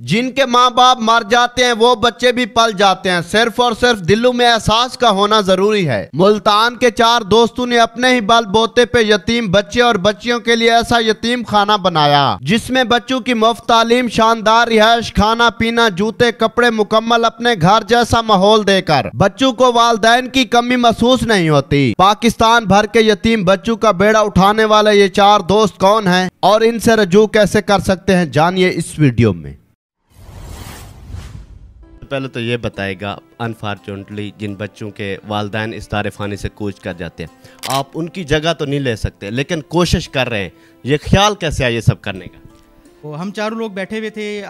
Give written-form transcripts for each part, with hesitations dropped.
جن کے ماں باپ مر جاتے ہیں وہ بچے بھی پل جاتے ہیں، صرف اور صرف دلوں میں احساس کا ہونا ضروری ہے۔ ملتان کے 4 دوستوں نے اپنے ہی بل بوتے پہ یتیم بچے اور بچیوں کے لیے ایسا یتیم خانہ بنایا جس میں بچوں کی مفت تعلیم، شاندار رہائش، کھانا پینا، جوتے کپڑے مکمل اپنے گھر جیسا ماحول دے کر بچوں کو والدین کی کمی محسوس نہیں ہوتی۔ پاکستان بھر کے یتیم بچوں کا بیڑا اٹھانے والے یہ 4 دوست کون ہیں اور ان سے رجوع کیسے کر سکتے ہیں، جانیے اس ویڈیو میں۔ پہلے تو یہ بتائے گا، انفارچونیٹلی جن بچوں کے والدین اس دار فانی سے کوچ کر جاتے ہیں، آپ ان کی جگہ تو نہیں لے سکتے لیکن کوشش کر رہے ہیں، یہ خیال کیسے آیا یہ سب کرنے کا؟ ہم 4 لوگ بیٹھے ہوئے تھے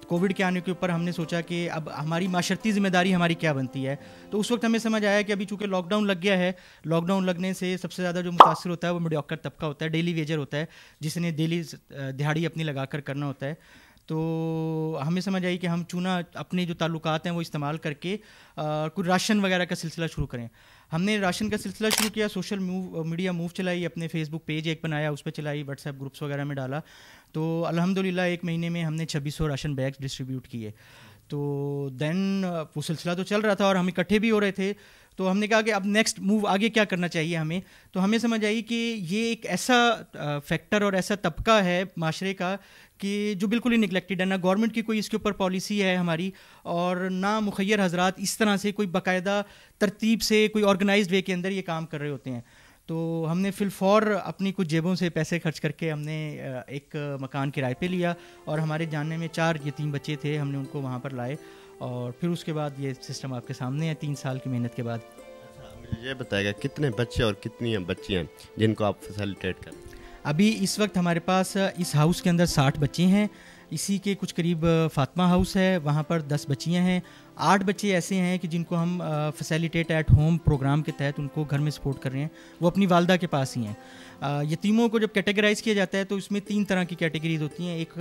کووڈ کے آنے کے اوپر، ہم نے سوچا کہ اب ہماری معاشرتی ذمہ داری ہماری کیا بنتی ہے۔ تو اس وقت ہمیں سمجھ آیا کہ ابھی چونکہ لاک ڈاؤن لگ گیا ہے، لاک ڈاؤن لگنے سے سب سے زیادہ جو متاثر ہوتا ہے وہ میڈیوکر طبقہ ہوتا ہے، ڈیلی ویجر ہوتا ہے، جس نے ڈیلی دہاڑی اپنی لگا کر کرنا ہوتا ہے۔ تو ہمیں سمجھ آئی کہ ہم چونہ اپنے جو تعلقات ہیں وہ استعمال کر کے کوئی راشن وغیرہ کا سلسلہ شروع کریں۔ ہم نے راشن کا سلسلہ شروع کیا، سوشل میڈیا موو چلائی، اپنے فیس بک پیج ایک بنایا، اس پہ چلائی، واٹس ایپ گروپس وغیرہ میں ڈالا۔ تو الحمدللہ 1 مہینے میں ہم نے 2600 راشن بیگس ڈسٹریبیوٹ کیے۔ تو دین وہ سلسلہ تو چل رہا تھا اور ہم اکٹھے بھی ہو رہے تھے، تو ہم نے کہا کہ اب نیکسٹ موو آگے کیا کرنا چاہیے ہمیں۔ تو ہمیں سمجھ آئی کہ یہ ایک ایسا فیکٹر اور ایسا طبقہ ہے معاشرے کا کہ جو بالکل ہی نگلیکٹڈ ہے، نہ گورنمنٹ کی کوئی اس کے اوپر پالیسی ہے ہماری، اور نہ مخیر حضرات اس طرح سے کوئی باقاعدہ ترتیب سے کوئی آرگنائزڈ وے کے اندر یہ کام کر رہے ہوتے ہیں۔ تو ہم نے فی الفور اپنی کچھ جیبوں سے پیسے خرچ کر کے ہم نے ایک مکان کرائے پہ لیا، اور ہمارے جاننے میں 4 یتیم بچے تھے، ہم نے ان کو وہاں پر لائے، اور پھر اس کے بعد یہ سسٹم آپ کے سامنے ہے 3 سال کی محنت کے بعد۔ مجھے یہ بتائے گا کتنے بچے اور کتنی بچیاں جن کو آپ فیسیلیٹیٹ کریں؟ ابھی اس وقت ہمارے پاس اس ہاؤس کے اندر 60 بچے ہیں، اسی کے کچھ قریب فاطمہ ہاؤس ہے، وہاں پر 10 بچیاں ہیں، 8 بچے ایسے ہیں کہ جن کو ہم فیسیلیٹیٹ ایٹ ہوم پروگرام کے تحت ان کو گھر میں سپورٹ کر رہے ہیں، وہ اپنی والدہ کے پاس ہی ہیں۔ یتیموں کو جب کیٹیگرائز کیا جاتا ہے تو اس میں 3 طرح کی کیٹیگریز ہوتی ہیں۔ ایک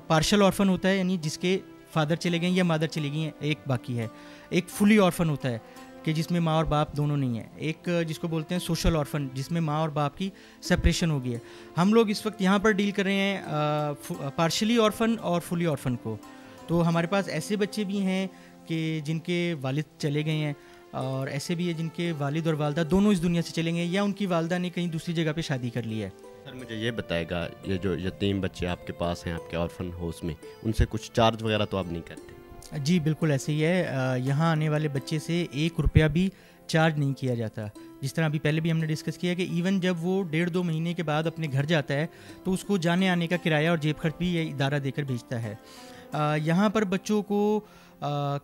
پارشل آرفن ہوتا ہے، یعنی جس کے فادر چلے گئے یا مادر چلی گئی ہیں، ایک باقی ہے۔ ایک فلی آرفن ہوتا ہے کہ جس میں ماں اور باپ دونوں نہیں ہیں۔ ایک جس کو بولتے ہیں سوشل آرفن، جس میں ماں اور باپ کی سپریشن ہو گئی ہے۔ ہم لوگ اس وقت یہاں پر ڈیل کر رہے ہیں پارشلی آرفن اور فلی آرفن کو۔ تو ہمارے پاس ایسے بچے بھی ہیں کہ جن کے والد چلے گئے ہیں، اور ایسے بھی ہیں جن کے والد اور والدہ دونوں اس دنیا سے چلے گئے ہیں، یا ان کی والدہ نے کہیں دوسری جگہ پہ شادی کر لی ہے۔ سر مجھے یہ بتائے گا، یہ جو یتیم بچے آپ کے پاس ہیں آپ کے آرفن ہاؤس میں، ان سے کچھ چارج وغیرہ تو آپ نہیں کرتے؟ جی بالکل ایسے ہی ہے، یہاں آنے والے بچے سے 1 روپیہ بھی چارج نہیں کیا جاتا۔ جس طرح ابھی پہلے بھی ہم نے ڈسکس کیا کہ ایون جب وہ 1.5-2 مہینے کے بعد اپنے گھر جاتا ہے تو اس کو جانے آنے کا کرایہ اور جیب خرچ بھی یہ ادارہ دے کر بھیجتا ہے۔ یہاں پر بچوں کو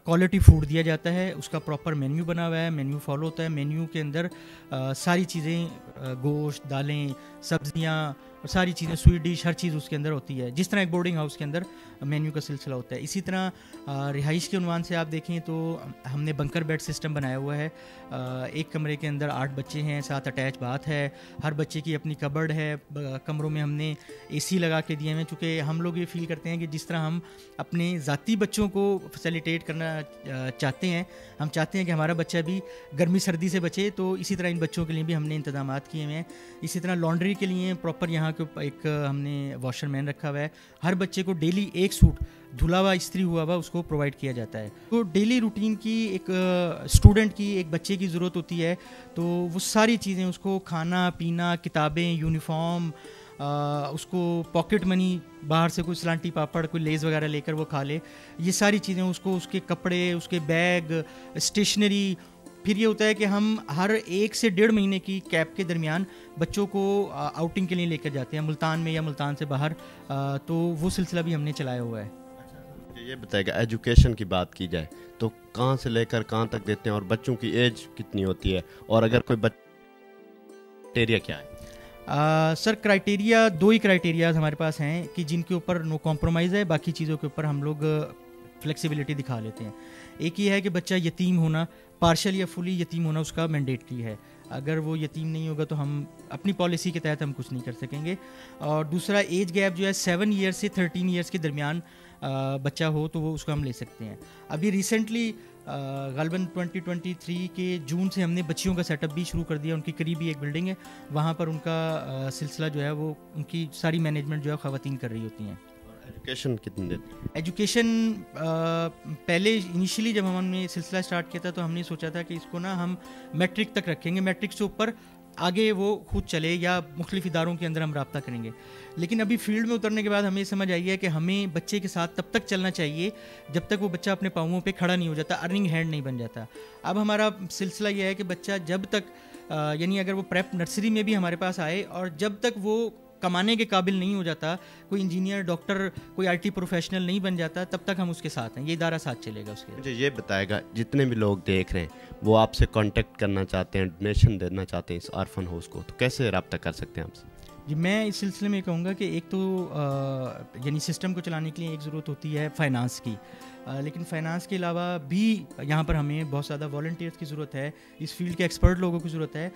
کوالٹی فوڈ دیا جاتا ہے، اس کا پراپر مینیو بنا ہوا ہے، مینیو فالو ہوتا ہے۔ مینیو کے اندر ساری چیزیں، گوشت، دالیں، سبزیاں، ساری چیزیں، سویٹ ڈش، ہر چیز اس کے اندر ہوتی ہے، جس طرح ایک بورڈنگ ہاؤس کے اندر مینیو کا سلسلہ ہوتا ہے۔ اسی طرح رہائش کے عنوان سے آپ دیکھیں تو ہم نے بنکر بیڈ سسٹم بنایا ہوا ہے۔ ایک کمرے کے اندر 8 بچے ہیں، 7 اٹیچ باتھ ہے، ہر بچے کی اپنی کبرڈ ہے، کمروں میں ہم نے اے سی لگا کے دیے ہیں، چونکہ ہم لوگ یہ فیل کرتے ہیں کہ جس طرح ہم اپنے ذاتی بچوں کو فیسیلیٹیٹ کرنا چاہتے ہیں، ہم چاہتے ہیں کہ ہمارا بچہ بھی گرمی سردی سے بچے، تو اسی طرح ان بچوں کے لیے بھی ہم نے انتظامات کیے ہوئے ہیں۔ اسی طرح لانڈری کے لیے پراپر یہاں کے ایک ہم نے واشر مین رکھا ہوا ہے، ہر بچے کو ڈیلی 1 سوٹ دھلا ہوا استری ہوا ہوا اس کو پرووائڈ کیا جاتا ہے۔ تو ڈیلی روٹین کی ایک اسٹوڈنٹ کی، ایک بچے کی ضرورت ہوتی ہے، تو وہ ساری چیزیں، اس کو کھانا پینا، کتابیں، یونیفارم، اس کو پاکٹ منی، باہر سے کوئی سلانٹی پاپڑ، کوئی لیز وغیرہ لے کر وہ کھا لے، یہ ساری چیزیں اس کو، اس کے کپڑے، اس کے بیگ، اسٹیشنری۔ پھر یہ ہوتا ہے کہ ہم ہر 1 سے 1.5 مہینے کی کیپ کے درمیان بچوں کو آؤٹنگ کے لیے لے کر جاتے ہیں، ملتان میں یا ملتان سے باہر، تو وہ سلسلہ بھی ہم نے چلایا ہوا ہے۔ یہ بتائے گا ایجوکیشن کی بات کی جائے تو کہاں سے لے کر کہاں تک دیتے ہیں، اور بچوں کی ایج کتنی ہوتی ہے، اور اگر کوئی کرائٹیریا کیا ہے؟ سر کرائٹیریا 2 ہی کرائٹیریاز ہمارے پاس ہیں کہ جن کے اوپر نو کمپرومائز ہے، باقی چیزوں کے اوپر ہم لوگ فلیکسیبلٹی دکھا لیتے ہیں۔ ایک یہ ہے کہ بچہ یتیم ہونا، پارشل یا فلی یتیم ہونا اس کا مینڈیٹری ہے، اگر وہ یتیم نہیں ہوگا تو ہم اپنی پالیسی کے تحت ہم کچھ نہیں کر سکیں گے۔ اور دوسرا ایج گیپ جو ہے 7 ایئر سے 13 ایئرس کے درمیان بچہ ہو تو وہ اس کو ہم لے سکتے ہیں۔ ابھی ریسنٹلی غالباً 2023 کے جون سے ہم نے بچیوں کا سیٹ اپ بھی شروع کر دیا، ان کی قریبی ایک بلڈنگ ہے، وہاں پر ان کا سلسلہ جو ہے وہ ان کی ساری مینجمنٹ جو ہے خواتین کر رہی ہوتی ہیں۔ ایجوکیشن کتنی دیتے ہیں؟ ایجوکیشن پہلے انیشلی جب ہم نے سلسلہ اسٹارٹ کیا تھا تو ہم نے سوچا تھا کہ اس کو نا ہم میٹرک تک رکھیں گے، میٹرک سے اوپر آگے وہ خود چلے یا مختلف اداروں کے اندر ہم رابطہ کریں گے. لیکن ابھی فیلڈ میں اترنے کے بعد ہمیں سمجھ آئی ہے کہ ہمیں بچے کے ساتھ تب تک چلنا چاہیے جب تک وہ بچہ اپنے پاؤں پہ کھڑا نہیں ہو جاتا، ارننگ ہینڈ نہیں بن جاتا. اب ہمارا سلسلہ یہ ہے کہ بچہ جب تک یعنی اگر وہ پریپ نرسری میں بھی ہمارے پاس آئے اور جب تک وہ کمانے کے قابل نہیں ہو جاتا، کوئی انجینئر، ڈاکٹر، کوئی آئی ٹی پروفیشنل نہیں بن جاتا، تب تک ہم اس کے ساتھ ہیں. یہ ادارہ ساتھ چلے گا اس کے. مجھے یہ بتائے گا، جتنے بھی لوگ دیکھ رہے ہیں وہ آپ سے کانٹیکٹ کرنا چاہتے ہیں، ڈونیشن دینا چاہتے ہیں اس آرفن ہاؤس کو، تو کیسے رابطہ کر سکتے ہیں آپ سے؟ جی میں اس سلسلے میں کہوں گا کہ ایک تو یعنی سسٹم کو چلانے کے لیے ایک ضرورت ہوتی ہے فائنانس کی، لیکن فائنانس کے علاوہ بھی یہاں پر ہمیں بہت زیادہ والنٹیئرس کی ضرورت ہے، اس فیلڈ کے ایکسپرٹ لوگوں کی ضرورت ہے.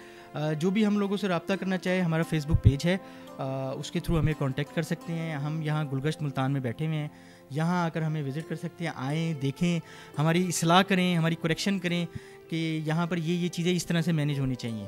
جو بھی ہم لوگوں سے رابطہ کرنا چاہے، ہمارا فیس بک پیج ہے، اس کے تھرو ہمیں کانٹیکٹ کر سکتے ہیں. ہم یہاں گلگشت ملتان میں بیٹھے ہوئے ہیں، یہاں آ کر ہمیں وزٹ کر سکتے ہیں. آئیں، دیکھیں، ہماری اصلاح کریں، ہماری کریکشن کریں کہ یہاں پر یہ چیزیں اس طرح سے مینیج ہونی چاہیے.